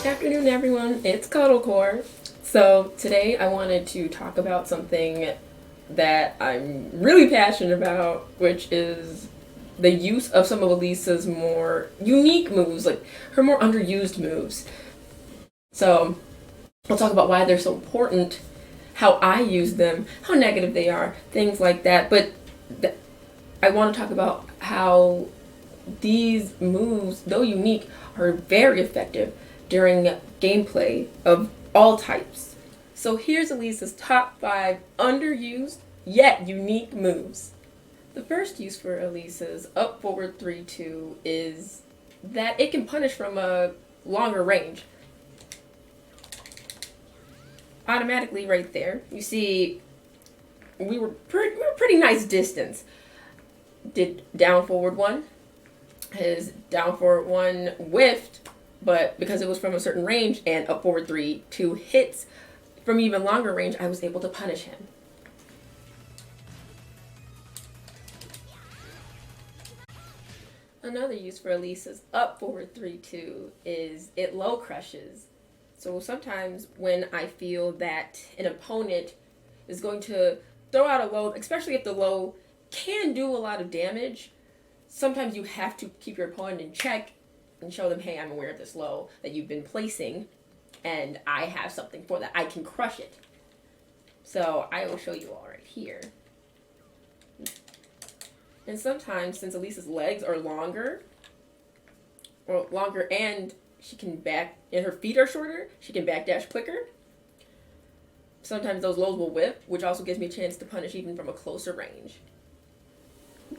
Afternoon, everyone. It's Cuddle Core. So today I wanted to talk about something that I'm really passionate about, which is the use of some of Alisa's more unique moves, like her more underused moves. So I'll talk about why they're so important, how I use them, how negative they are, things like that. But I want to talk about how these moves, though unique, are very effective during gameplay of all types. So here's Alisa's top 5 underused yet unique moves. The first use for Alisa's up forward 3-2 is that it can punish from a longer range. Automatically right there, you see we were pretty nice distance. Did down forward 1, his down forward 1 whiffed, but because it was from a certain range and up forward 3-2 hits from even longer range, I was able to punish him. Another use for Alisa's up forward 3-2 is it low crushes. So sometimes when I feel that an opponent is going to throw out a low, especially if the low can do a lot of damage, sometimes you have to keep your opponent in check and show them, hey, I'm aware of this low that you've been placing, and I have something for that. I can crush it. So I will show you all right here. And sometimes, since Alisa's legs are longer, and she can back, and her feet are shorter, she can backdash quicker. Sometimes those lows will whip, which also gives me a chance to punish even from a closer range.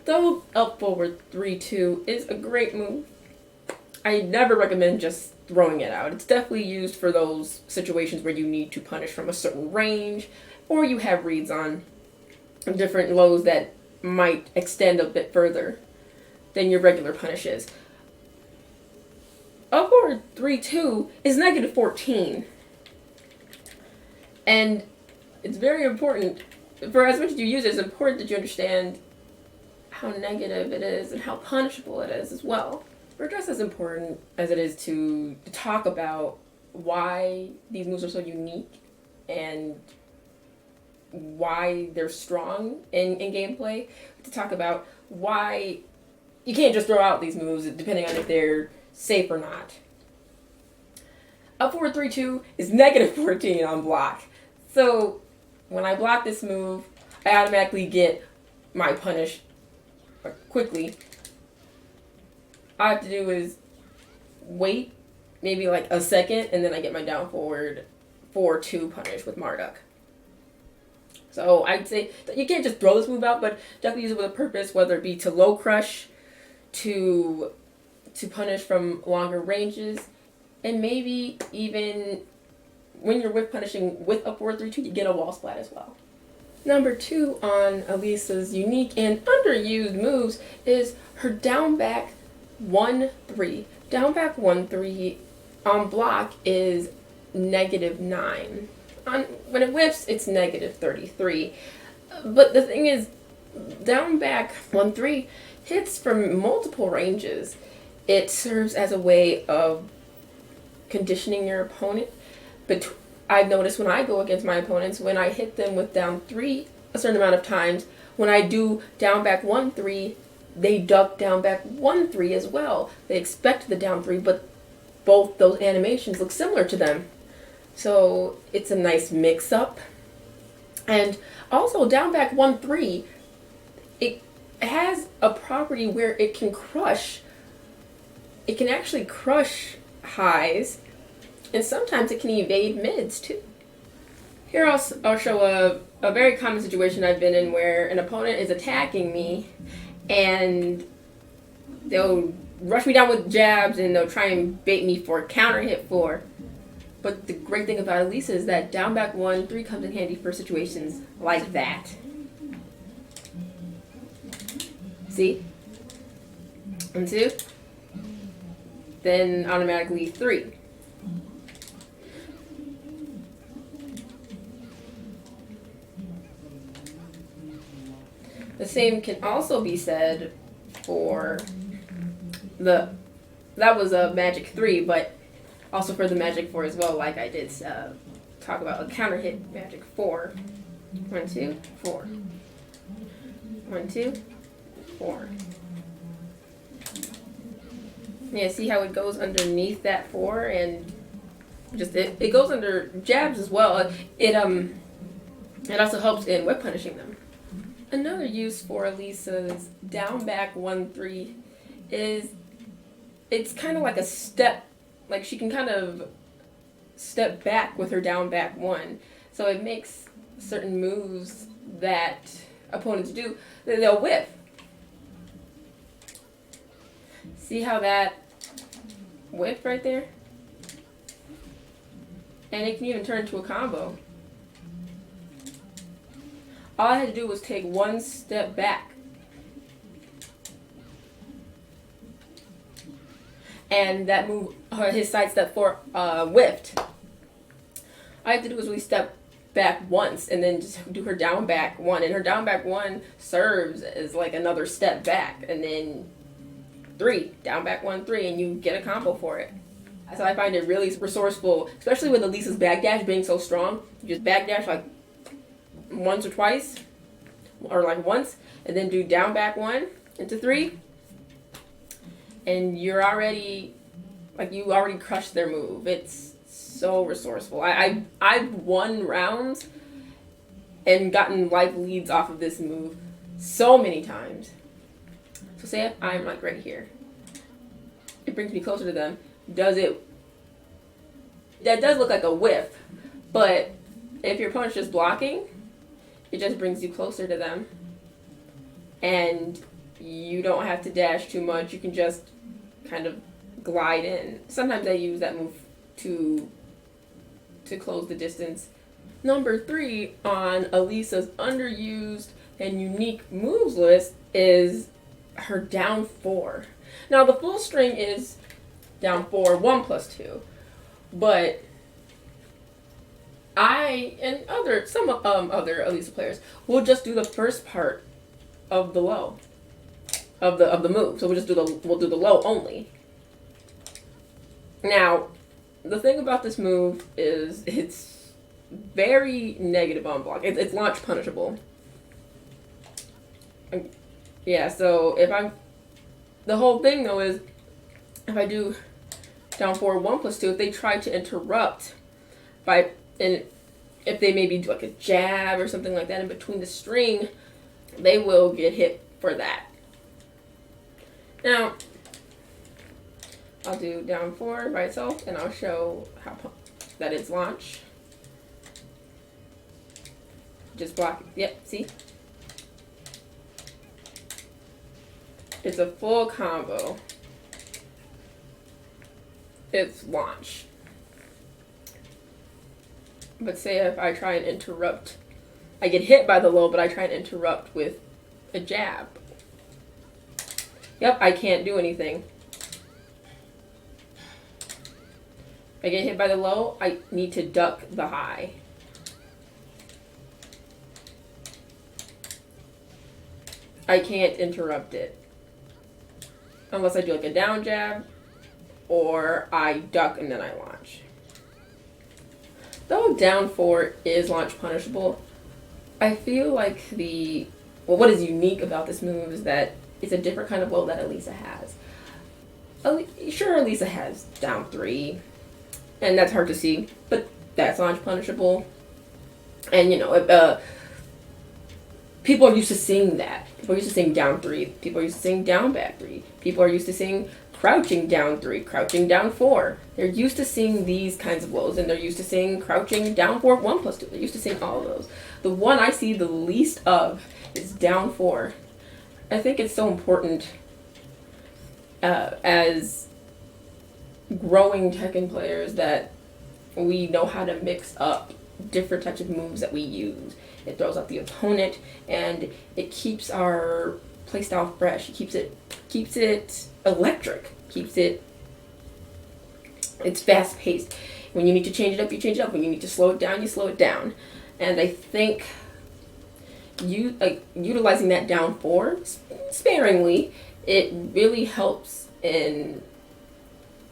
Though up forward 3-2 is a great move, I never recommend just throwing it out. It's definitely used for those situations where you need to punish from a certain range, or you have reads on different lows that might extend a bit further than your regular punishes. Up forward 3-2 is negative 14. And it's very important, for as much as you use it, it's important that you understand how negative it is and how punishable it is as well. We're just as important as it is to talk about why these moves are so unique and why they're strong in gameplay, to talk about why you can't just throw out these moves depending on if they're safe or not. Up forward 3-2 is negative 14 on block. So when I block this move, I automatically get my punish quickly. All I have to do is wait maybe like a second, and then I get my down forward 4-2 punish with Marduk. So I'd say that you can't just throw this move out, but definitely use it with a purpose, whether it be to low crush, to punish from longer ranges, and maybe even when you're whiff punishing with up forward 3-2, you get a wall splat as well. Number 2 on Alisa's unique and underused moves is her down back 1-3. Down back 1-3 on block is negative 9. When it whiffs, it's negative 33. But the thing is, down back 1-3 hits from multiple ranges. It serves as a way of conditioning your opponent. But I've noticed when I go against my opponents, when I hit them with down 3 a certain amount of times, when I do down back 1-3, they duck down back 1-3 as well. They expect the down 3, but both those animations look similar to them. So it's a nice mix up. And also down back 1-3, it has a property where it can crush. It can actually crush highs, and sometimes it can evade mids too. Here I'll show a very common situation I've been in where an opponent is attacking me and they'll rush me down with jabs and they'll try and bait me for a counter hit 4. But the great thing about Alisa is that down back 1-3 comes in handy for situations like that. See? 1-2. Then automatically 3. The same can also be said for that was a magic 3, but Also for the magic 4 as well, like I did talk about a counter hit magic 4. 1, 2, 4. 1, 2, 4. Yeah, see how it goes underneath that 4, and just it goes under jabs as well. It also helps in whip punishing them. Another use for Alisa's down back 1-3 is it's kind of like a step, like she can kind of step back with her down back 1. So it makes certain moves that opponents do, they'll whiff. See how that whipped right there? And it can even turn into a combo. All I had to do was take 1 step back. And that move, his side step 4, whiffed. All I have to do is really step back once and then just do her down back 1. And her down back 1 serves as like another step back. And then 3, down back 1, 3, and you get a combo for it. So I find it really resourceful, especially with Alisa's backdash being so strong. You just backdash like once or twice, or like once, and then do down back 1 into 3, and you're already, like, you already crushed their move. It's so resourceful. I've won rounds and gotten life leads off of this move so many times. So say if I'm like right here, it brings me closer to them. That does look like a whiff, but if your opponent's just blocking, it just brings you closer to them, and you don't have to dash too much. You can just kind of glide in. Sometimes I use that move to close the distance. Number 3 on Alisa's underused and unique moves list is her down 4. Now the full string is down 4, 1 plus 2, but I and some other Alisa players will just do the first part of the low of the move. So we'll do the low only. Now, the thing about this move is it's very negative on block. It's launch punishable. Yeah, so the whole thing though is if I do down 4, 1 plus 2, if they try to interrupt and if they maybe do like a jab or something like that in between the string, they will get hit for that. Now, I'll do down 4 by itself, and I'll show that it's launch. Just block it. Yep, see? It's a full combo. It's launch. But say if I try and interrupt, I get hit by the low, but I try and interrupt with a jab. Yep, I can't do anything. I get hit by the low, I need to duck the high. I can't interrupt it. Unless I do like a down jab, or I duck and then I launch. Though down 4 is launch punishable, I feel like what is unique about this move is that it's a different kind of low that Alisa has. Sure, Alisa has down 3, and that's hard to see, but that's launch punishable. And people are used to seeing that. People are used to seeing down 3. People are used to seeing down back 3. People are used to seeing crouching down 3, crouching down 4. They're used to seeing these kinds of lows, and they're used to seeing crouching down 4, 1 plus 2. They're used to seeing all of those. The one I see the least of is down 4. I think it's so important as growing Tekken players that we know how to mix up different types of moves that we use. It throws out the opponent, and it keeps our playstyle fresh. It keeps it electric. It's fast paced. When you need to change it up, you change it up. When you need to slow it down, you slow it down. And I think utilizing that down 4 sparingly, it really helps in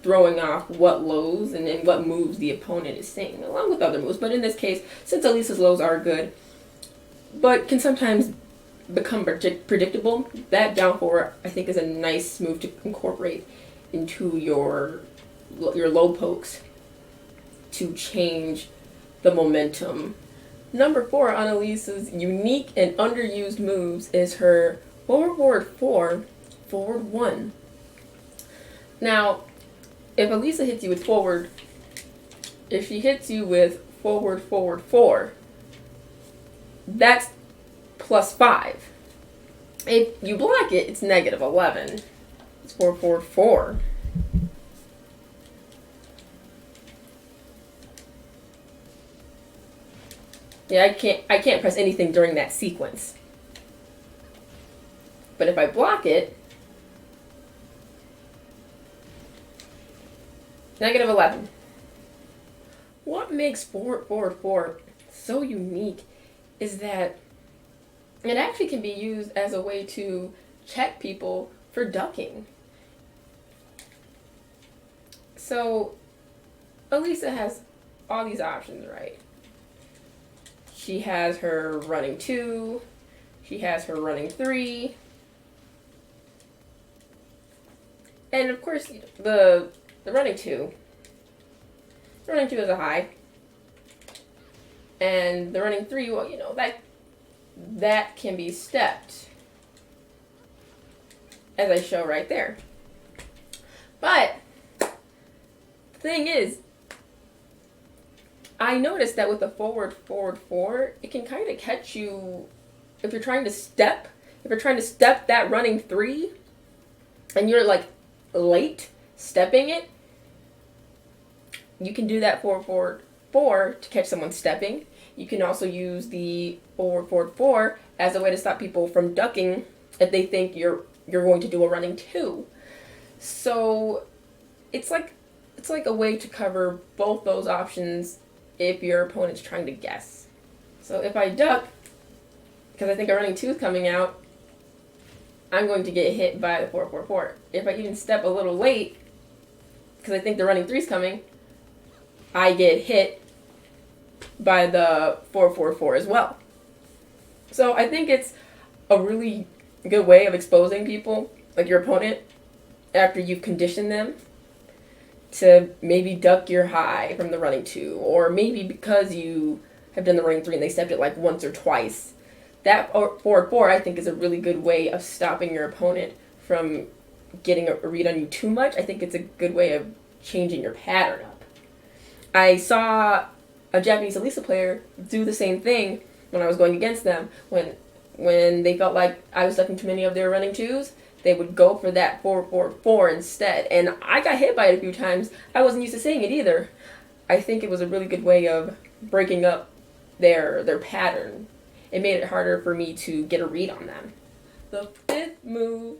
throwing off what lows and what moves the opponent is saying, along with other moves. But in this case, since Alisa's lows are good, but can sometimes become predictable, that down four I think is a nice move to incorporate into your low pokes to change the momentum. Number 4 on Alisa's unique and underused moves is her forward 4, forward 1. Now, if Alisa hits you with forward, if she hits you with forward 4, that's +5. If you block it, it's -11. It's 4. Yeah, I can't press anything during that sequence. But if I block it, -11. What makes forward 4 so unique is that it actually can be used as a way to check people for ducking. So Alisa has all these options, right? She has her running 2, she has her running 3, and of course the running 2. The running 2 is a high, and the running 3, well, that can be stepped, as I show right there. But the thing is, I noticed that with the forward 4, it can kind of catch you if you're trying to step that running 3, and you're like late stepping it. You can do that forward 4 to catch someone stepping. You can also use the forward 4 as a way to stop people from ducking if they think you're going to do a running 2. So it's like a way to cover both those options if your opponent's trying to guess. So if I duck, because I think a running 2 is coming out, I'm going to get hit by the 4. If I even step a little late, because I think the running 3 is coming, I get hit by the 4 as well. So I think it's a really good way of exposing people, like your opponent, after you've conditioned them to maybe duck your high from the running 2, or maybe because you have done the running 3 and they stepped it like once or twice. That forward 4 I think is a really good way of stopping your opponent from getting a read on you too much. I think it's a good way of changing your pattern up. I saw a Japanese Alisa player do the same thing when I was going against them. When they felt like I was ducking too many of their running 2s, they would go for that 4 instead. And I got hit by it a few times. I wasn't used to seeing it either. I think it was a really good way of breaking up their pattern. It made it harder for me to get a read on them. The 5th move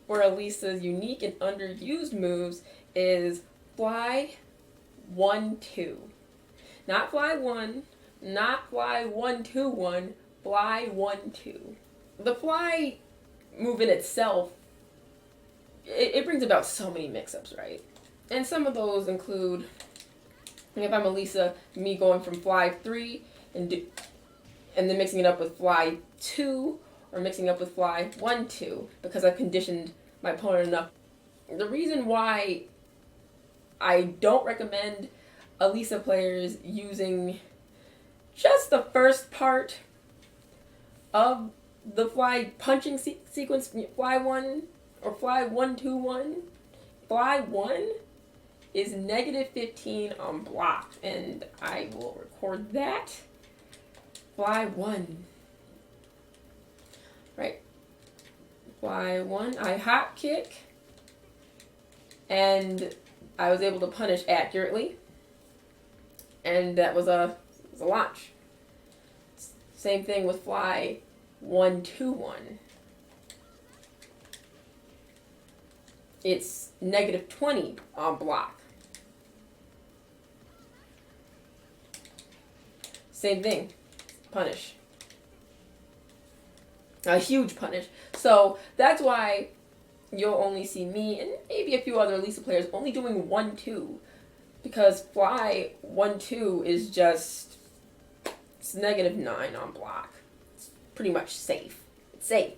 for Alisa's unique and underused moves is fly 1-2. Not fly 1, not fly 1-2-1, fly 1-2. The fly move in itself, it brings about so many mix-ups, right? And some of those include, if I'm Alisa, me going from fly 3 and then mixing it up with fly 2, or mixing up with fly 1-2, because I've conditioned my opponent enough. The reason why I don't recommend Alisa players using just the first part of the fly punching sequence, fly 1 or fly 1-2-1, fly 1 is -15 on block, and I will record that. Fly 1. Right. Fly 1. I hop kick, and I was able to punish accurately, and that was a launch. Same thing with fly 1-2-1. It's -20 on block. Same thing. Punish. A huge punish. So that's why you'll only see me and maybe a few other Alisa players only doing 1-2. Because fly 1-2 is just, it's -9 on block. It's pretty much safe. It's safe.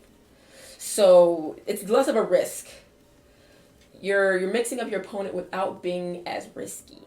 So it's less of a risk. You're mixing up your opponent without being as risky.